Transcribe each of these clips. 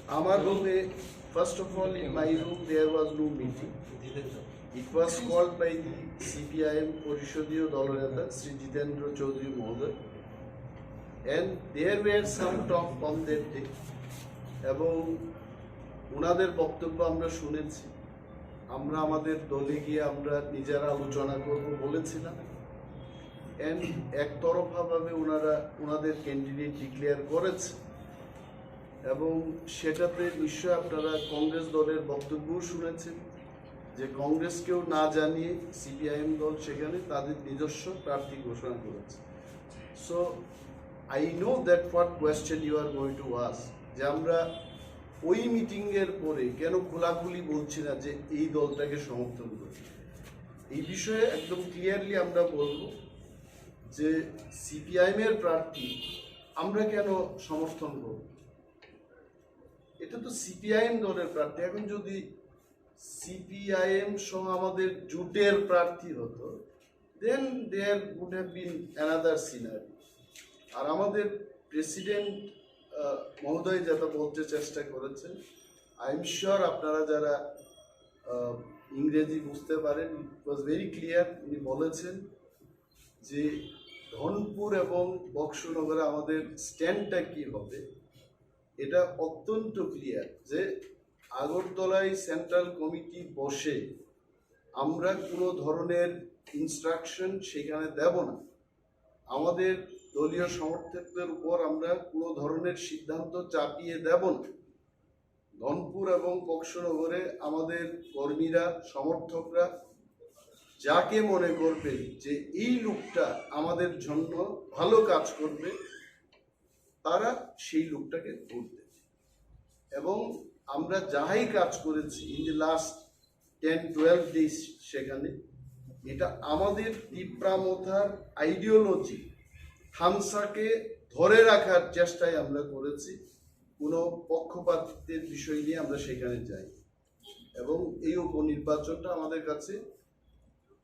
Our room, first of all, in my room there was no meeting. It was called by the CPIM Porishodiyo Doloneta, Sri Jitendra Chaudhary Mohoday, and there were some talk on that day. এবং ওনাদের বক্তব্য আমরা শুনেছি, আমরা আমাদের দলে গিয়ে আমরা নিজেরা আলোচনা করব বলেছিলাম, এন্ড একতরফাভাবে ওনারা ওনাদের ক্যান্ডিডেট ডিক্লেয়ার করেছে এবং সেটাতে নিশ্চয় আপনারা কংগ্রেস দলের বক্তব্য শুনেছেন যে কংগ্রেসকেও না জানিয়ে সিপিআইএম দল সেখানে তাদের নিজস্ব প্রার্থী ঘোষণা করেছে। So I know that what question you are going to ask, যে আমরা ওই মিটিংয়ের পরে কেন খোলাখুলি বলছি না যে এই দলটাকে সমর্থন করি। এই বিষয়ে একদম ক্লিয়ারলি আমরা বলবো যে সিপিআইএমের প্রার্থী আমরা কেন সমর্থন করব, এটা তো সিপিআইএম দলের প্রার্থী। এখন যদি সিপিআইএম সহ আমাদের জোটের প্রার্থী হতো, then there would have been another scenery. আর আমাদের প্রেসিডেন্ট মহোদয় যেটা বলতে চেষ্টা করেছেন, আই এম শিওর আপনারা যারা ইংরেজি বুঝতে পারেন, ইট ওয়াজ ভেরি ক্লিয়ার। উনি বলেছেন যে ধনপুর এবং বক্সনগরে আমাদের স্ট্যান্ডটা কি হবে, এটা অত্যন্ত ক্লিয়ার যে আগরতলায় সেন্ট্রাল কমিটি বসে আমরা কোনো ধরনের ইনস্ট্রাকশন সেখানে দেব না। আমাদের দলীয় সমর্থকদের উপর আমরা কোনো ধরনের সিদ্ধান্ত চাপিয়ে দেব না। ধনপুর এবং বক্সনগরে আমাদের কর্মীরা, সমর্থকরা যাকে মনে করবে যে এই লোকটা আমাদের জন্য ভালো কাজ করবে, তারা সেই লোকটাকে ভোট দেবে। এবং আমরা যাহাই কাজ করেছি ইন দি লাস্ট 10-12 ডেজ সেখানে, এটা আমাদের টিপ্রা মোথার আইডিওলজি হামসাকে ধরে রাখার চেষ্টায় আমরা করেছি। কোনো পক্ষপাতিত্বের বিষয় নিয়ে আমরা সেখানে যাই এবং এই উপনির্বাচনটা আমাদের কাছে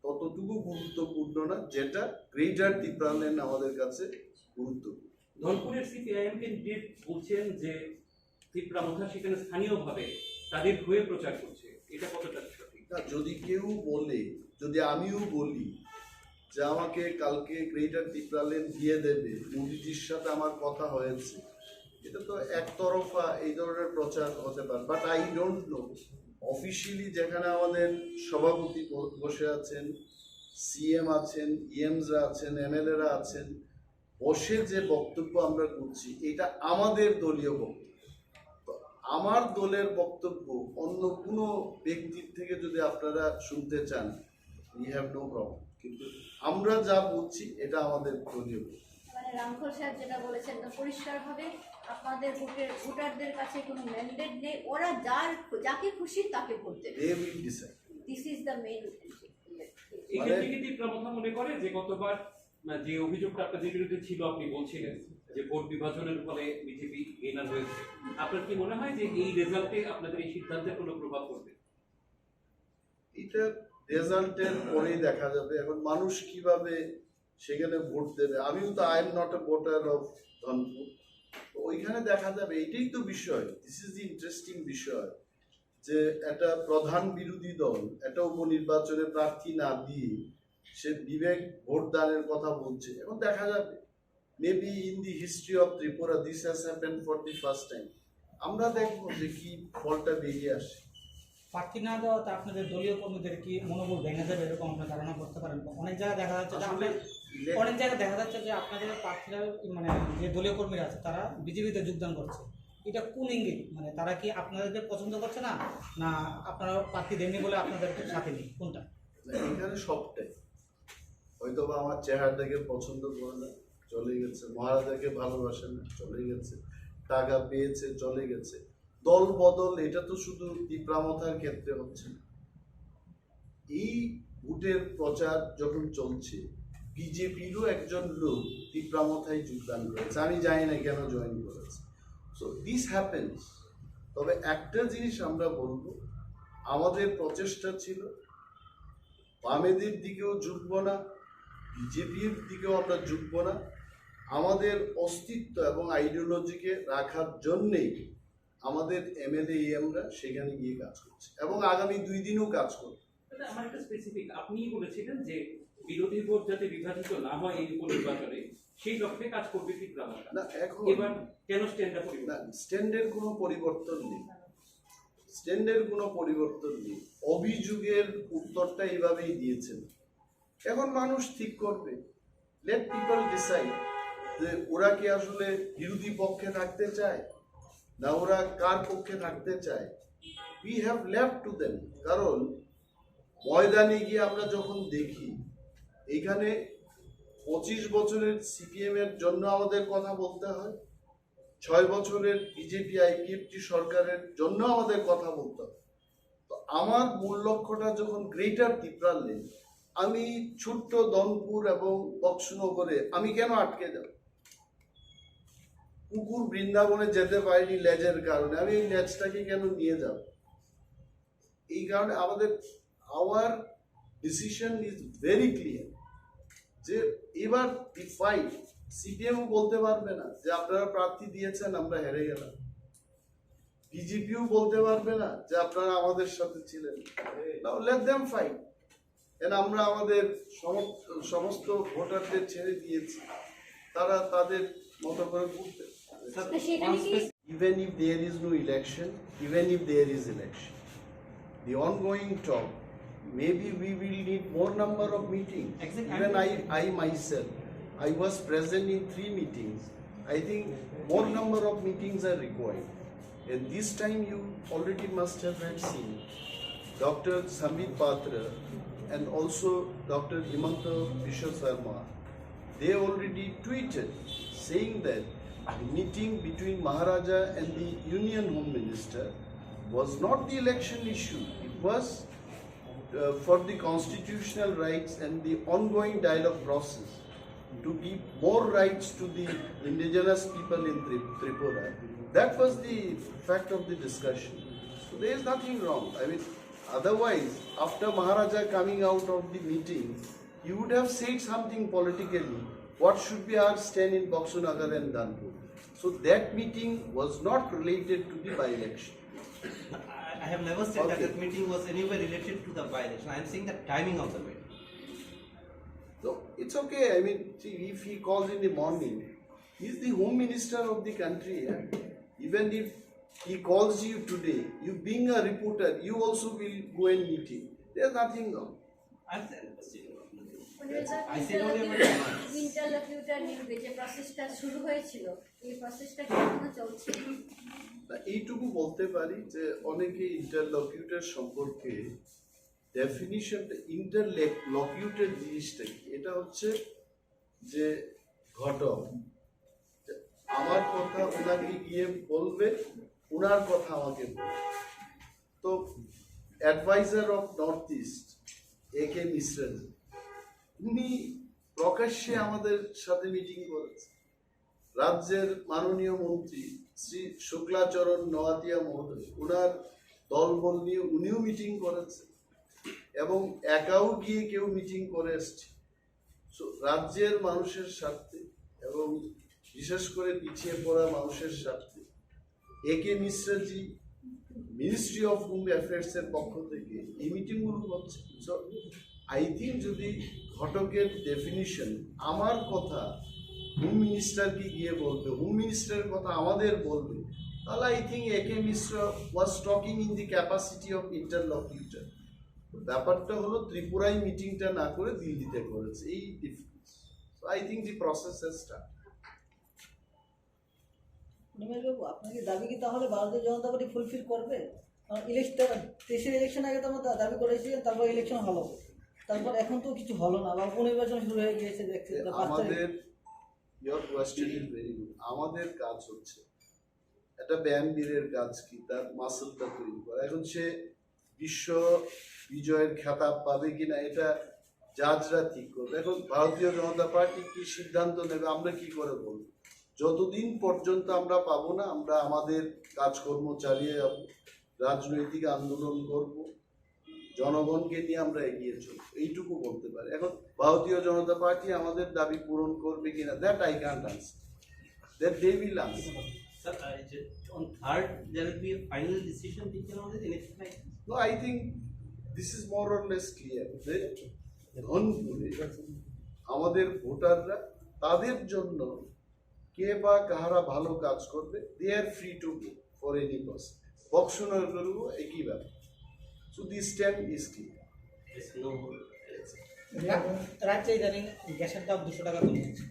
ততটুকু গুরুত্বপূর্ণ না যেটা গ্রেটার ত্রিপুরাল্যান্ড আমাদের কাছে গুরুত্বপূর্ণ। ধনপুরের সিপিআইএম ক্যান্ডিডেট বলছেন যে ত্রিপুরা মোথা সেখানে স্থানীয়ভাবে তাদের হয়ে প্রচার করছে, এটা কতটা সঠিক? না, যদি কেউ বলে, যদি আমিও বলি যে আমাকে কালকে গ্রেটার ত্রিপুরাল্যান্ড দিয়ে দেবে, মোদিজির সাথে আমার কথা হয়েছে, এটা তো একতরফা এই ধরনের প্রচার হতে পারে। But I don't know officially যেখানে আমাদের সভাপতি বসে আছেন, সিএম আছেন, ইএমসরা আছেন, এমএলএরা আছেন, বসে যে বক্তব্য আমরা করছি এটা আমাদের দলীয় বক্তব্য। আমার দলের বক্তব্য অন্য কোনো ব্যক্তির থেকে যদি আপনারা শুনতে চান, উই হ্যাভ নো প্রবলেম, কিন্তু আমরা যা বলছি এটা আমাদের দলীয় বক্তব্য। মানে রামখোল সাহেব যেটা বলেছেন পরিষ্কারভাবে আপনাদের ভোটারদের কাছে কোনো ম্যান্ডেট নেই, ওরা যাকে খুশি তাকে ভোট দেবে। They will decide. This is the main. এখান থেকে ত্রিপুরা মোথা মনে করে যে গতবার যে অভিযোগটা আপনাদের বিরুদ্ধে ছিল, আপনি বলছিলেন যে ভোট বিভাজনের ফলে বিজেপি গেইনার হয়েছে, আপনার কি মনে হয় যে এই রেজাল্টে আপনাদের এই সিদ্ধান্তের কোনো প্রভাব পড়বে? এটা রেজাল্টের পরেই দেখা যাবে। এখন মানুষ কিভাবে সেখানে ভোট দেবে, আমিও তো I am not a voter of Dhanpur, ওইখানে দেখা যাবে। এটাই তো বিষয়, দিস ইজ দি ইন্টারেস্টিং বিষয়, যে একটা প্রধান বিরোধী দল একটা উপনির্বাচনে প্রার্থী না দিয়ে সে বিবেক ভোট দানের কথা বলছে। এখন দেখা যাবে, maybe in the history of Tripura this has happened for the first time. আমরা দেখবো যে কি ফলটা বেরিয়ে আসে। প্রার্থী না দেওয়াতে আপনাদের দলীয় কর্মীদের কি মনোবল ভেঙে যাবে এরকম আপনার ধারণা করতে পারেন? অনেক জায়গায় দেখা যাচ্ছে যে আপনাদের প্রার্থীরা মানে যে দলীয় কর্মীরা আছে তারা বিজেপিতে যোগদান করছে, এটা কোন ইঙ্গিত? মানে তারা কি আপনাদের পছন্দ করছে না, না আপনারা প্রার্থী দেননি বলে আপনাদের সাথে নেই, কোনটা? এখানে সবটাই, হয়তো বা আমার চেহারাটাকে পছন্দ করে না, চলে গেছে, মহারাজাকে ভালোবাসে না, চলে গেছে, টাকা পেয়েছে, চলে গেছে। দল বদল এটা তো শুধু ত্রিপুরা মোথার ক্ষেত্রে হচ্ছে না। এই ভোটের প্রচার যখন চলছে, বিজেপিরও একজন লোক ত্রিপুরা মোথায় যোগদান করেছে, আমি জানি না কেন জয়েন করেছে। So this happens. তবে একটা জিনিস আমরা বলবো, আমাদের প্রচেষ্টা ছিল বামেদের দিকেও ঝুঁকবো না, বিজেপির দিকেও আমরা ঝুঁকবো না। আমাদের অস্তিত্ব এবং আইডিওলজিকে রাখার জন্যেই আমাদের এমএলএ এমরা সেখানে গিয়ে কাজ করছে এবং আগামী 2 দিনও কাজ করবে। আমার একটা স্পেসিফিক, আপনিই বলেছিলেন যে বিরোধী ভোট যাতে বিভাজিত না হয় এই উপনির্বাচনে, সেই লক্ষ্যে কাজ করবে ত্রিপুরা মথা। না, এখন এবার কেন স্ট্যান্ডটা পরিবর্তন? না, স্ট্যান্ডের কোনো পরিবর্তন নেই, স্ট্যান্ডের কোনো পরিবর্তন নেই। অভিযোগের উত্তরটা এইভাবেই দিয়েছেন। এখন মানুষ ঠিক করবে, লেট পিপল ডিসাইড যে ওরা কি আসলে বিরোধী পক্ষে থাকতে চায় না ওরা কার পক্ষে থাকতে চায়। We have left to them. কারণ ময়দানে গিয়ে আমরা যখন দেখি এইখানে 25 বছরের সিপিএম এর জন্য আমাদের কথা বলতে হয়, 6 বছরের বিজেপি আইপিএফটি সরকারের জন্য আমাদের কথা বলতে হয়। তো আমার মূল লক্ষ্যটা যখন গ্রেটার ত্রিপুরা লেন, আমি ছোট্ট দনপুর এবং বক্সনগরে আমি কেন আটকে যাব? কুকুর বৃন্দাবনে যেতে পারিনি লেজের কারণে, আমি এই লেজটাকে কেন নিয়ে যাব? এই কারণে আমাদের our decision is very clear যে এবার দি ফাইট, সিপিএমও বলতে পারবে না যে আপনারা প্রার্থী দিয়েছেন আমরা হেরে গেলাম, বিজেপিও বলতে পারবে না যে আপনারা আমাদের সাথে ছিলেন। Let them fight. আমরা আমাদের সমস্ত ভোটারদের ছেড়ে দিয়েছি, তারা তাদের মতো করে ঘুরতে। Even if there is no election, even if there is election, the ongoing talk, maybe we will need more number of meetings. Exactly. Even I myself, I was present in 3 meetings. I think more number of meetings are required. And this time you already must have seen Dr. Sambit Patra and also Dr. Himanta Biswa Sharma. They already tweeted saying that the meeting between Maharaja and the Union Home Minister was not the election issue. It was for the constitutional rights and the ongoing dialogue process to give more rights to the indigenous people in Tripura. That was the fact of the discussion. So there is nothing wrong. I mean, otherwise, after Maharaja coming out of the meeting, he would have said something politically. What should be our stand in Boxunagar and Danpur? So that meeting was not related to the by-election. I have never said that that meeting was anywhere related to the by-election. I am saying the timing of the meeting. So it's okay. I mean, see, if he calls in the morning, he is the home minister of the country. Yeah? Even if he calls you today, you being a reporter, you also will go and meet him. There's nothing wrong. I said I said ইন্টারলকিউটর নিয়োগে যে প্রসেসটা শুরু হয়েছিল, এই প্রসেসটা কি এখনো চলছে? এইটুকু বলতে পারি যে অনেকে ইন্টারলকিউটর সম্পর্কে ডেফিনিশনটা, ইন্টারলকিউটর জিনিসটা কি, এটা হচ্ছে যে ঘটক আমার কথা ওনাকে গিয়ে বলবে, ওনার কথা আমাকে বলবে। তো advisor of north east AK Mishra, উনি প্রকাশ্যে আমাদের সাথে মিটিং করেছেন। রাজ্যের মাননীয় মন্ত্রী শ্রী শুক্লাচরণ নোয়াতিয়া মহোদয়, ওনার দলবল নিয়ে উনিও মিটিং করেছেন এবং একাও গিয়ে কেউ মিটিং করে এসছে। রাজ্যের মানুষের স্বার্থে এবং বিশেষ করে পিছিয়ে পড়া মানুষের স্বার্থে AK মিশ্রাজি ministry of home affairs এর পক্ষ থেকে এই মিটিংগুলো হচ্ছে। সো আই থিঙ্ক যদি ঘটকের ডেফিনিশন আমার কথা হোম মিনিস্টারকে গিয়ে বলবে, হোম মিনিস্টারের কথা আমাদের বলবে, তাহলে I think AK Mishra was talking in the capacity of interlocutor. ব্যাপারটা হলো ত্রিপুরায় মিটিংটা না করে দিল্লিতে করেছে, এই difference. So I think the process has start. বাবু, আপনাকে দাবি কি তাহলে ভারতীয় জনতা পার্টি ফুলফিল করবে? দেশের ইলেকশন আগে তো আমরা দাবি করেছিলেন, তারপর ইলেকশন হলো, তারপর এখন তো কিছু হলো না, বা উপনির্বাচন শুরু হয়ে গিয়েছে। আমাদের your question is very good. আমাদের কাজ হচ্ছে একটা ব্যায়ামবীরের কাজ কি, তার মাসলটা তৈরি করা। এখন সে বিশ্ব বিজয়ের খেতাব পাবে কিনা এটা জাজরা ঠিক করবে। এখন ভারতীয় জনতা পার্টি কি সিদ্ধান্ত নেবে আমরা কি করে বলবো? যতদিন পর্যন্ত আমরা পাবো না, আমরা আমাদের কাজকর্ম চালিয়ে যাব, রাজনৈতিক আন্দোলন করব, জনগণকে নিয়ে আমরা এগিয়ে চলব, এইটুকু বলতে পারি। এখন ভারতীয় জনতা পার্টি আমাদের দাবি পূরণ করবে কিনা, that I can't answer, that they will answer. Sir, on third, there will be a final decision taken on this, anything like this? No, I think this is more or less clear that ধনপুরে আমাদের ভোটাররা তাদের জন্য কে বা কাহারা ভালো কাজ করবে, they are free to go for any person. বক্সনগরেও একই ব্যাপার। So this stand is clear. No. রাজ্যে ইদানিং গ্যাসের দাম 200 টাকা কমেছে,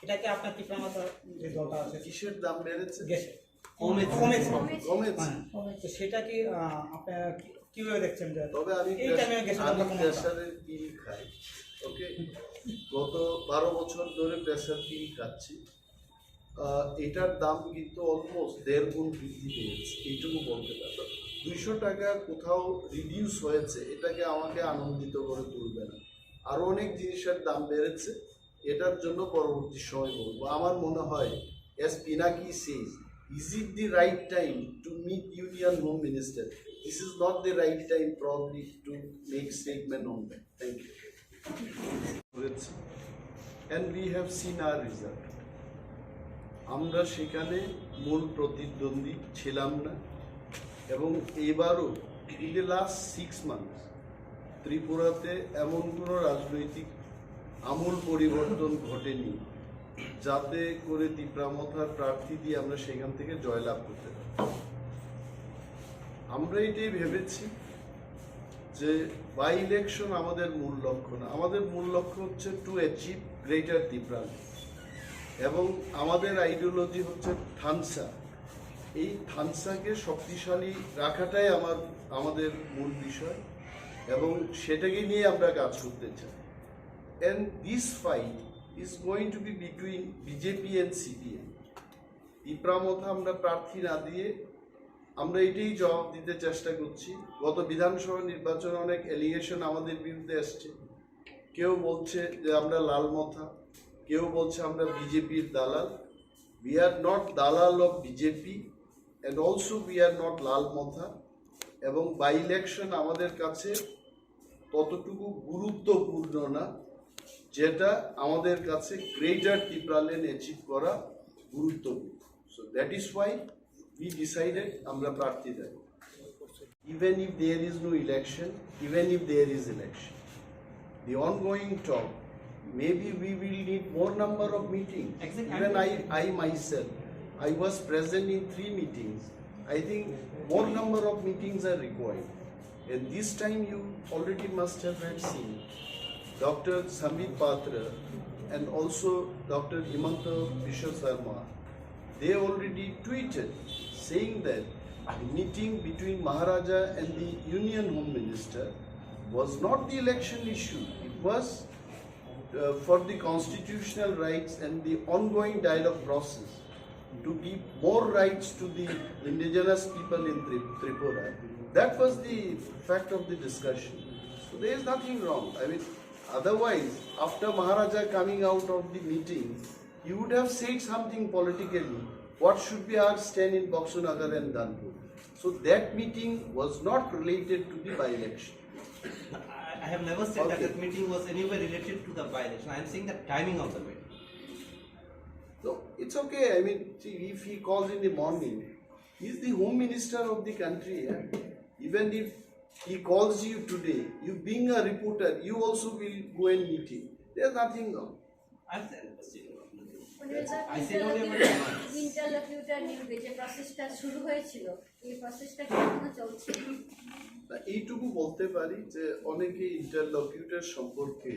এটাকে আপনার টিপ্রা মাথা যে দলটা আছে কিসের দাম বেড়েছে? গ্যাসের কমেছে। কমেছে। হ্যাঁ, তো সেটা কি আপনারা কিভাবে দেখছেন যে তবে আমি এই টাইমে গ্যাসের দামটা কমানো? প্রেসারের পিল খাই, ওকে, গত 12 বছর ধরে প্রেসার পিল খাচ্ছি। এটার দাম কিন্তু অলমোস্ট 1.5 গুণ বৃদ্ধি পেয়েছে, এইটুকু বলতে পারবো। 200 টাকা কোথাও রিডিউস হয়েছে, এটাকে আমাকে আনন্দিত করে তুলবে না। আরও অনেক জিনিসের দাম বেড়েছে, এটার জন্য পরবর্তী সময় বলবো। আমার মনে হয় as Pinaki says, is it the right time to meet Union Home Minister? This is not the right time probably to make statement on that. Thank you. And we have seen our result. আমরা সেখানে মূল প্রতিদ্বন্দ্বী ছিলাম না, এবং এবারও in the last 6 months ত্রিপুরাতে এমন কোনো রাজনৈতিক আমূল পরিবর্তন ঘটেনি যাতে করে ত্রিপুরা মথার প্রার্থী দিয়ে আমরা সেখান থেকে জয়লাভ করতে পারি। আমরা এটাই ভেবেছি যে বাই ইলেকশন আমাদের মূল লক্ষ্য না, আমাদের মূল লক্ষ্য হচ্ছে টু অ্যাচিভ গ্রেটার ত্রিপুরা, এবং আমাদের আইডিওলজি হচ্ছে থানসা। এই থানসাকে শক্তিশালী রাখাটাই আমাদের মূল বিষয়, এবং সেটাকে নিয়ে আমরা কাজ করতে চাই। And this fight is going to be between BJP and CPM. Tripura মথা আমরা প্রার্থী না দিয়ে আমরা এটাই জবাব দিতে চেষ্টা করছি। গত বিধানসভা নির্বাচনে অনেক এলিগেশন আমাদের বিরুদ্ধে আসছে, কেউ বলছে যে আমরা লাল মথা, কেউ বলছে আমরা বিজেপির দালাল। We are not দালাল of BJP and also we are not লাল মথা, এবং বাই ইলেকশন আমাদের কাছে ততটুকু গুরুত্বপূর্ণ না যেটা আমাদের কাছে গ্রেটার ত্রিপুরা লেন অ্যাচিভ করা গুরুত্বপূর্ণ। So that is Y we decided আমরা প্রার্থী দেব। Even if there is no election, even if there is election, the ongoing talk, maybe we will need more number of meetings. Exactly. Even I myself, I was present in 3 meetings. I think more number of meetings are required. And this time you already must have seen Dr. Sambit Patra and also Dr. Himanta Biswa Sharma. They already tweeted saying that the meeting between Maharaja and the Union Home Minister was not the election issue. It was for the constitutional rights and the ongoing dialogue process to give more rights to the indigenous people in Tripura. That was the fact of the discussion. So there is nothing wrong. I mean, otherwise, after Maharaja coming out of the meeting, he would have said something politically. What should be our stand in Boksunagar and Danpur? So that meeting was not related to the by-election. I have never said that Okay. that meeting was anywhere related to the by-election. I am saying the timing of the meeting. So it's okay. I mean, see, if he calls in the morning, he is the home minister of the country. Yeah? Even if he calls you today, you being a reporter, you also will go and meet him. There's nothing wrong. I said I said only about ইন্টারলকিউটর নিয়োগে যে প্রসেসটা শুরু হয়েছিল, এই প্রসেসটা কি এখনো চলছে? এইটুকু বলতে পারি যে অনেকে ইন্টারলকিউটর সম্পর্কে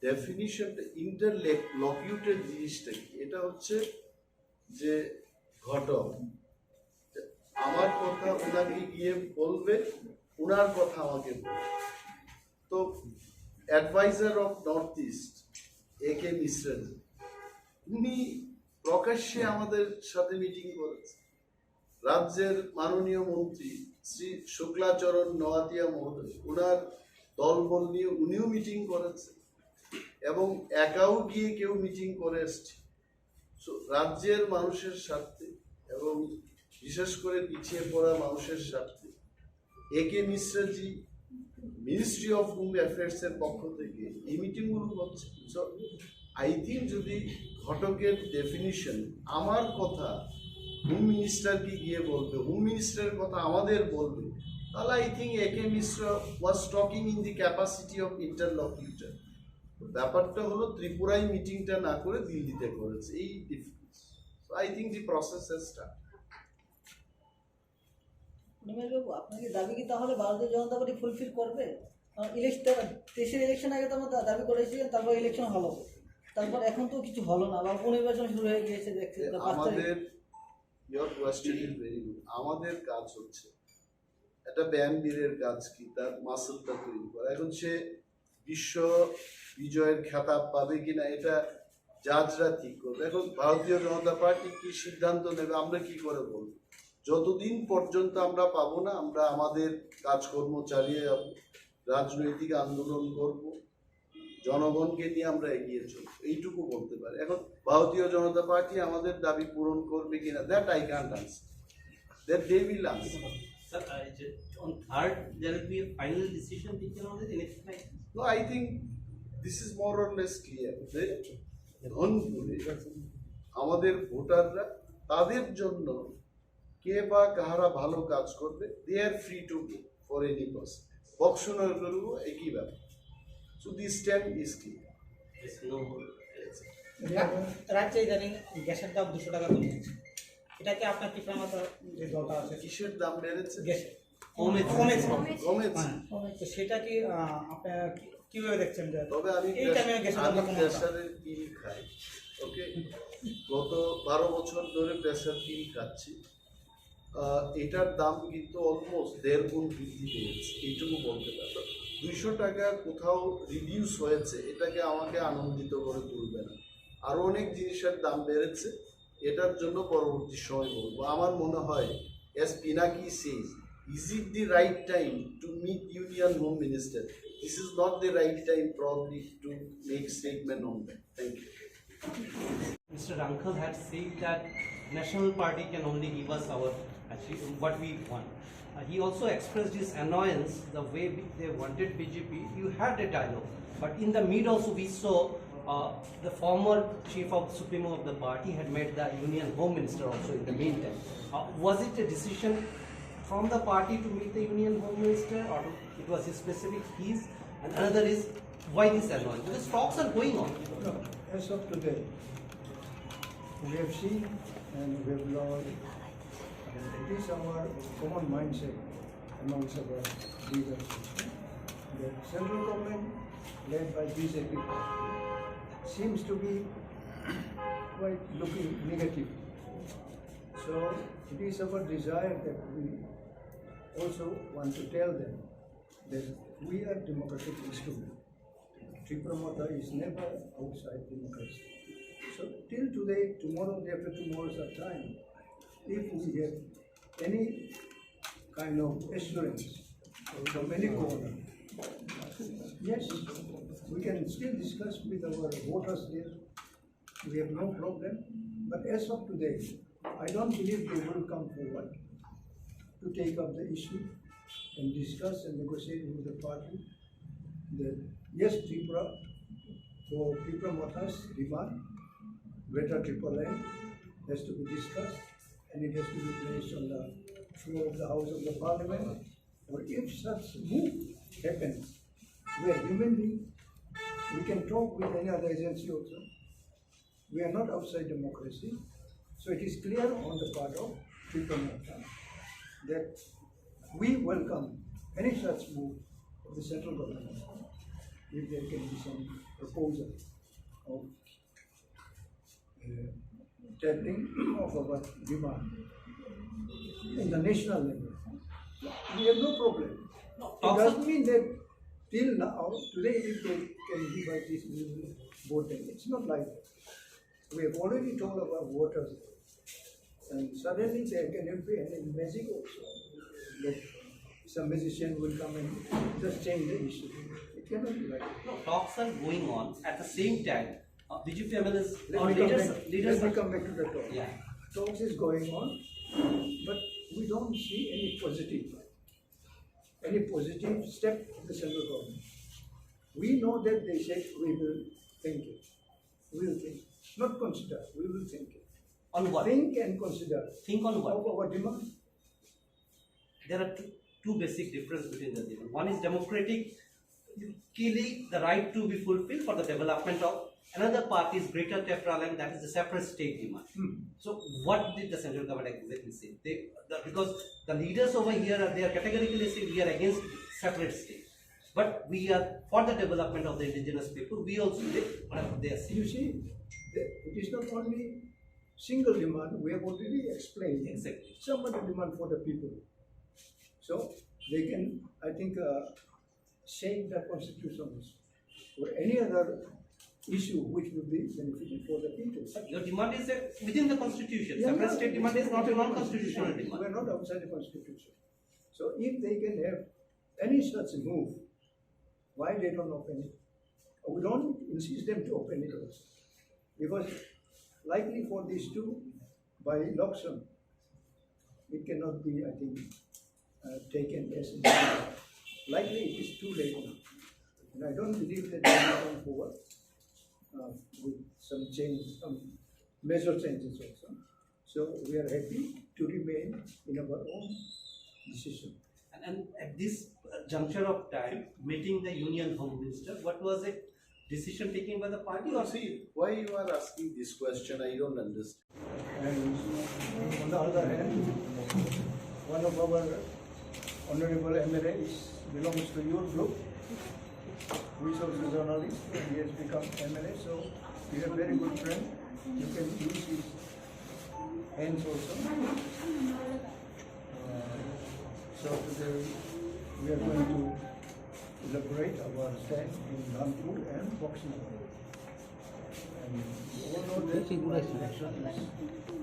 ডেফিনিশনটা, ইন্টারলকিউটর জিনিসটা কি, এটা হচ্ছে যে ঘটক আমার কথা ওনাকে গিয়ে বলবে, ওনার কথা আমাকে বলবে। তো advisor of north east AK Mishra, উনি প্রকাশ্যে আমাদের সাথে মিটিং করেছেন। রাজ্যের মাননীয় মন্ত্রী শ্রী শুক্লাচরণ নোয়াতিয়া মহোদয়, ওনার দলবল নিয়ে উনিও মিটিং করেছেন, এবং একাও গিয়ে কেউ মিটিং করে এসছে। সো রাজ্যের মানুষের স্বার্থে এবং বিশেষ করে পিছিয়ে পড়া মানুষের স্বার্থে AK মিশ্রাজি ministry of home affairs এর পক্ষ থেকে এই মিটিংগুলো হচ্ছে। সো আই থিঙ্ক যদি ঘটকের ডেফিনিশন আমার কথা হোম মিনিস্টারকে গিয়ে বলবে, হোম মিনিস্টারের কথা আমাদের বলবে, তাহলে I think A K Mishra was talking in the capacity of interlocutor. ব্যাপারটা হলো ত্রিপুরায় মিটিংটা না করে দিল্লিতে করেছে, এই difference. I think the process has start. Animesh বাবু, আপনাকে দাবি কি তাহলে ভারতীয় জনতা পার্টি ফুলফিল করবে? দেশের ইলেকশন আগে তো আমরা দাবি করেছিলেন, তারপর ইলেকশন হলো, তারপর এখন তো কিছু হলো না, বা উপনির্বাচন শুরু হয়ে গিয়েছে দেখছি। আমাদের your question is very good. আমাদের কাজ হচ্ছে একটা ব্যায়ামবীরের কাজ কি তার মাসলটা তৈরি করা। এখন সে বিশ্ব বিজয়ের খেতাব পাবে কিনা এটা জাজরা ঠিক করবে। এখন ভারতীয় জনতা পার্টি কি সিদ্ধান্ত নেবে আমরা কি করে বলবো? যতদিন পর্যন্ত আমরা পাবো না, আমরা আমাদের কাজকর্ম চালিয়ে যাবো, রাজনৈতিক আন্দোলন করব, জনগণকে নিয়ে আমরা এগিয়ে চলবো, এইটুকু বলতে পারি। এখন ভারতীয় জনতা পার্টি আমাদের দাবি পূরণ করবে কিনা, that I can't answer, that they will answer. Sir, on third, there will be a final decision taken on this, anything like this? No, I think this is more or less clear. ধনপুরে আমাদের ভোটাররা তাদের জন্য কে বা কাহারা ভালো কাজ করবে, they are free to go for any person. Boxanagar করবো একই ব্যাপার। So this stand is clear. There's no more. রাজ্যে ইদানিং গ্যাসের দাম 200 টাকা কমিয়েছে, এটা কি আপনার টিপ্রা মাথা যে দলটা আছে কিসের দাম বেড়েছে? গ্যাসের কমেছে। তো সেটা কি আপনার কিভাবে দেখছেন? যে তবে আমি এই টাইমে গ্যাসের দামটা কমানো প্রেসারের পিল খাই, ওকে, গত 12 বছর ধরে প্রেসার পিল খাচ্ছি। এটার দাম কিন্তু অলমোস্ট 1.5 গুণ বৃদ্ধি পেয়েছে, এইটুকু বলতে পারবো। 200 টাকা কোথাও রিডিউস হয়েছে, এটাকে আমাকে আনন্দিত করে তুলবে না। আরও অনেক জিনিসের দাম বেড়েছে, এটার জন্য পরবর্তী সময় বলবো। আমার মনে হয় as Pinaki says, is it the right time to meet Union Home Minister? This is not the right time probably to make statement on that. Thank you. Mr. Uncle had said that National Party can only give us our what we want. He also expressed his annoyance the way they wanted BJP. You had a dialogue, but in the mid also we saw the former chief of Supremo of the party had met the Union Home Minister also in the meantime. Was it a decision from the party to meet the Union Home Minister, or it was his specific keys? And another is, why this annoyance? Because talks are going on. No, as of today, we have seen and we have learned, and it is our common mindset amongst our leaders that central government led by BJP seems to be quite looking negative. So it is our desire that we also want to tell them that we are democratic instrument. Tipra Motha is never outside democracy. So till today, tomorrow, day after tomorrow is our time. If we have any kind of assurance from any corner, yes, we can still discuss with our voters there. We have no problem. But as of today, I don't believe they will come forward to take up the issue and discuss and negotiate with the party that yes, Tripura, for Tipra Motha's demand, greater triple line has to be discussed and it has to be placed on the floor of the House of the Parliament. Or if such move happens, we are human beings, we can talk with any other agency also. We are not outside democracy. So it is clear on the part of Tipra Motha that we welcome any such move of the central government if there can be some proposal of tackling of our demand in the national level. We have no problem. It doesn't mean that till now, today if they can give us this, we will vote them. It's not like that. We have already told our voters, and suddenly there cannot be any magic also that some magician will come and just change the issue. It cannot be like that. No, talks are going on. At the same time, BJP MLAs Let or me come leaders. back to the talk. Yeah. Talks is going on, but we don't see any positive step of the central government. We know that they said we will think it. We will think. Not consider, we will think it. On what? think and consider Think on of what? our demand. There are two basic differences between the demand. One is democratic, clearly the right to be fulfilled for the development of another party's greater temporal land, that is the separate state demand. So what did the central government exactly say? Because the leaders over here they are categorically saying we are against separate state, but we are for the development of the indigenous people. We also they are saying. You see, it is not only single demand. We have already explained. Exactly. Some other demand for the people. So they can, I think, shape the constitution or any other issue which would be beneficial for the people. Your demand is within the constitution. Yeah, Separate yeah. state demand is not a non-constitutional We demand. are not outside the constitution. So if they can have any such move, why they don't open it? We don't insist them to open it also. Because likely for these two, by election, it cannot be, I think, taken as likely it is too late now. And I don't believe that they will come forward with some change, some major changes also. So we are happy to remain in our own decision. And at this juncture of time, meeting the Union Home Minister, what was it? Decision taken by the party or See, why you are asking this question, I don't understand. And on the other hand, one of our honorable MLA belongs to your group, who is also a journalist, and he has become MLA, so he is a very good friend. You can use his hands also. So today we are going to elaborate our stand in Rwnai and Boxing. And you all know that the election is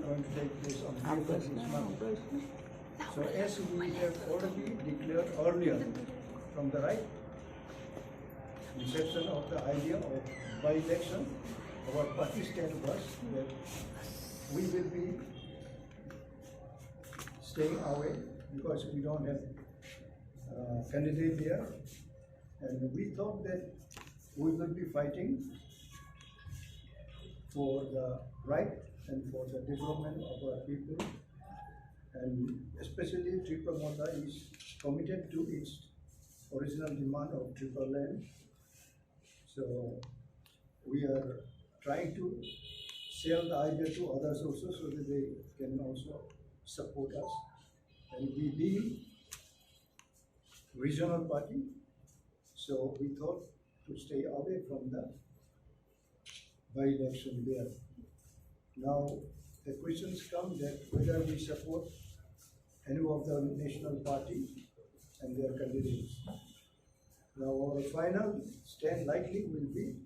going to take place on 5th of this month. So as we have already declared earlier from the right inception of the idea of by-election, our party stand was that we will be staying away because we don't have candidate there, and we thought that we will be fighting for the right and for the development of our people, and especially Tipra Motha is committed to its original demand of triple land. So we are trying to sell the idea to others also so that they can also support us. And we being regional party, so we thought to stay away from the by-election there. Now the questions come that whether we support any of the national party and their candidates. Now our final stand likely will be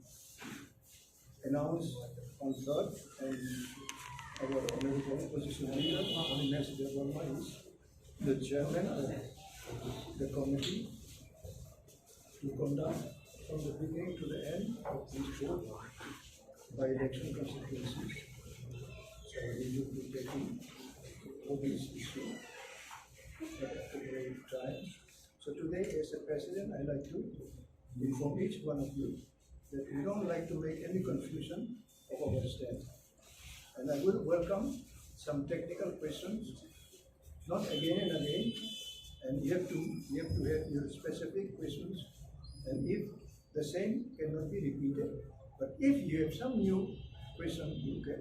announced on 3rd, and our honorable opposition leader, Lop Animesh Debbarma, is the chairman of the committee to conduct from the beginning to the end of these 4 by-election constituencies. So we will be taking all these issues at a great time. So today, as a president, I like to inform each one of you that we don't like to make any confusion of our stand. And I will welcome some technical questions, not again and again, and you have to have your specific questions, and if the same cannot be repeated, but if you have some new question,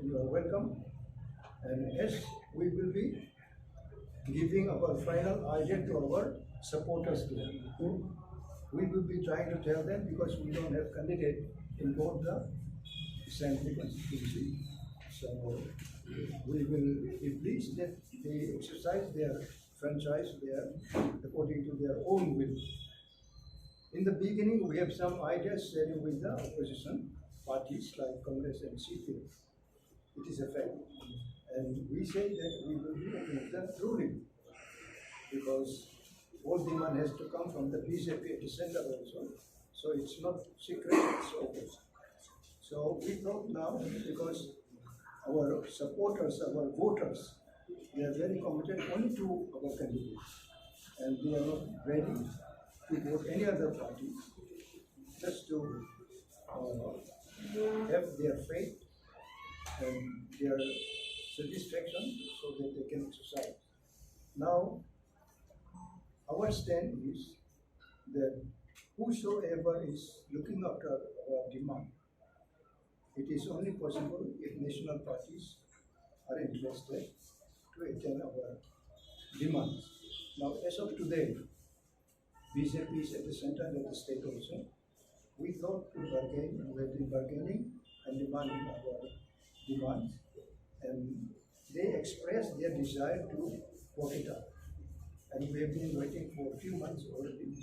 you are welcome. And as we will be giving our final idea to our supporters there, we will be trying to tell them, because we don't have candidate in both the assembly constituency. So we will be pleased that they exercise their franchise there according to their own will. In the beginning, we have some ideas sharing with the opposition parties like Congress and CPI. It is a fact. And we say that we will be against the ruling, because all demand has to come from the BJP at the center also. So it's not secret, it's open. So we thought now, because our supporters, our voters, they are very committed only to our candidates, and they are not ready to vote any other party, just to have their faith and their satisfaction so that they can exercise. Now, our stand is that whosoever is looking after our demand, it is only possible if national parties are interested to attend our demands. Now, as of today, BJP is at the center and at the state also. We thought to bargain, and we have been bargaining and demanding our demands, and they expressed their desire to work it out. And we have been waiting for a few months already,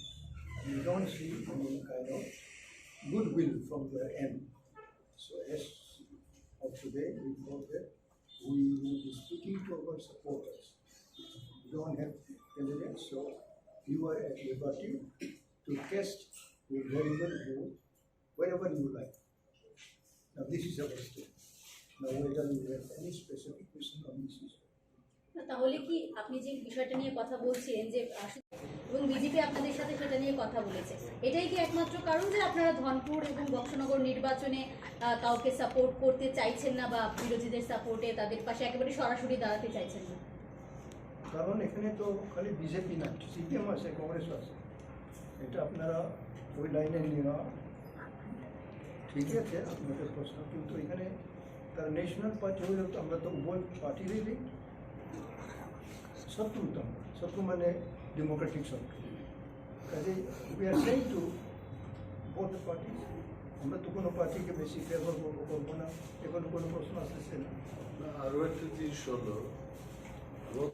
and we don't see any kind of goodwill from their end. So as of today, we thought that we will be speaking to our supporters. We don't have candidates, so you are at liberty to cast your valuable vote wherever you like. Now this is our state. Now whether you have any specific question on this issue. তাহলে কি আপনি যে বিষয়টা নিয়ে কথা বলছিলেন যে এবং বিজেপি আপনাদের সাথে সেটা নিয়ে কথা বলেছে, এটাই কি একমাত্র কারণ যে আপনারা ধনপুর এবং বক্সনগর নির্বাচনে কাউকে সাপোর্ট করতে চাইছেন না বা বিরোধীদের সাপোর্টে তাদের পাশে একেবারে সরাসরি দাঁড়াতে চাইছেন না? কারণ এখানে তো খালি বিজেপি না, সিপিএম আছে, কংগ্রেস আছে, এটা আপনারা ওই লাইনে নেওয়া ঠিক আছে আপনাদের প্রশ্ন, কিন্তু এখানে তার ন্যাশনাল পার্টি হলে তো আমরা তো উভয় পার্টিরই শত্রু, তো শত্রু মানে ডেমোক্রেটিক শত্রু, কাজে we are saying to both party. আমরা তো কোনো পার্টিকে বেশি ফেভার করবো না, এখন কোনো প্রশ্ন আসতেছে না। আরও একটা জিনিস হলো